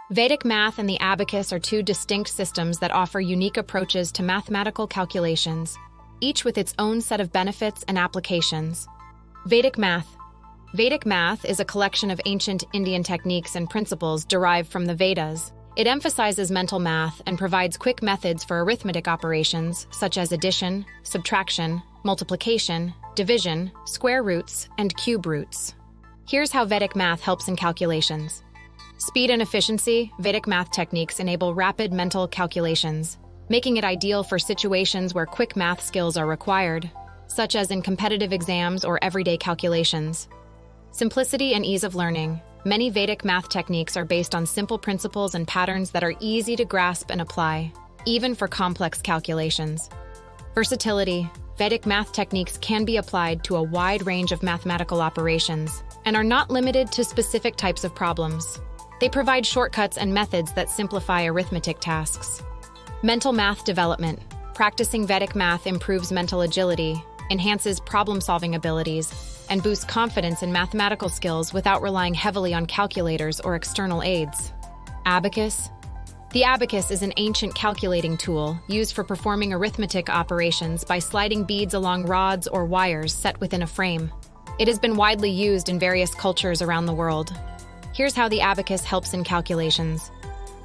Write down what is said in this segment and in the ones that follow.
Vedic Math and the Abacus are two distinct systems that offer unique approaches to mathematical calculations, each with its own set of benefits and applications. Vedic Math. Vedic Math is a collection of ancient Indian techniques and principles derived from the Vedas. It emphasizes mental math and provides quick methods for arithmetic operations such as addition, subtraction, multiplication, division, square roots, and cube roots. Here's how Vedic Math helps in calculations. Speed and efficiency. Vedic Math techniques enable rapid mental calculations, making it ideal for situations where quick math skills are required, such as in competitive exams or everyday calculations. Simplicity and ease of learning. Many Vedic math techniques are based on simple principles and patterns that are easy to grasp and apply, even for complex calculations. Versatility. Vedic math techniques can be applied to a wide range of mathematical operations and are not limited to specific types of problems. They provide shortcuts and methods that simplify arithmetic tasks. Mental math development. Practicing Vedic math improves mental agility, enhances problem-solving abilities, and boosts confidence in mathematical skills without relying heavily on calculators or external aids. Abacus. The abacus is an ancient calculating tool used for performing arithmetic operations by sliding beads along rods or wires set within a frame. It has been widely used in various cultures around the world. Here's how the abacus helps in calculations.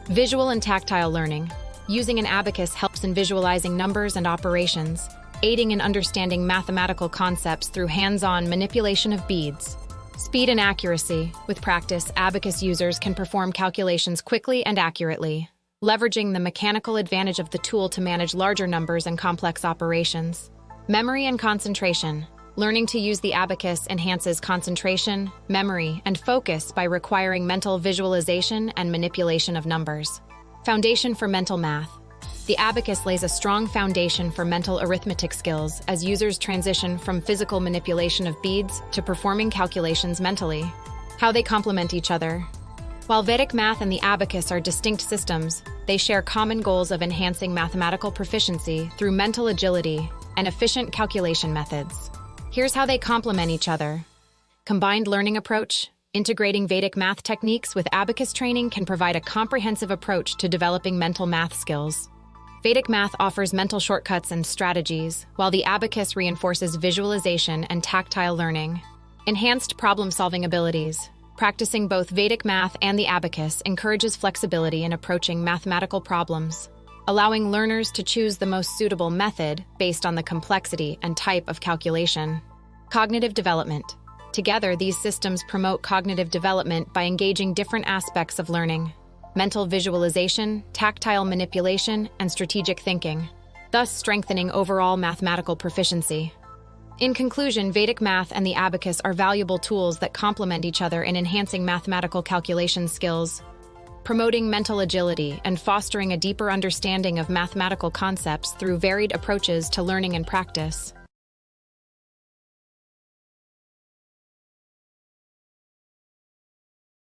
Visual and tactile learning. Using an abacus helps in visualizing numbers and operations, aiding in understanding mathematical concepts through hands-on manipulation of beads. Speed and accuracy. With practice, abacus users can perform calculations quickly and accurately, leveraging the mechanical advantage of the tool to manage larger numbers and complex operations. Memory and concentration. Learning to use the abacus enhances concentration, memory, and focus by requiring mental visualization and manipulation of numbers. Foundation for mental math. The abacus lays a strong foundation for mental arithmetic skills as users transition from physical manipulation of beads to performing calculations mentally. How they complement each other. While Vedic Math and the abacus are distinct systems, they share common goals of enhancing mathematical proficiency through mental agility and efficient calculation methods. Here's how they complement each other. Combined learning approach. Integrating Vedic math techniques with abacus training can provide a comprehensive approach to developing mental math skills. Vedic math offers mental shortcuts and strategies, while the abacus reinforces visualization and tactile learning. Enhanced problem-solving abilities. Practicing both Vedic math and the abacus encourages flexibility in approaching mathematical problems, allowing learners to choose the most suitable method based on the complexity and type of calculation. Cognitive development. Together, these systems promote cognitive development by engaging different aspects of learning: mental visualization, tactile manipulation, and strategic thinking, thus strengthening overall mathematical proficiency. In conclusion, Vedic Math and the abacus are valuable tools that complement each other in enhancing mathematical calculation skills, promoting mental agility, and fostering a deeper understanding of mathematical concepts through varied approaches to learning and practice.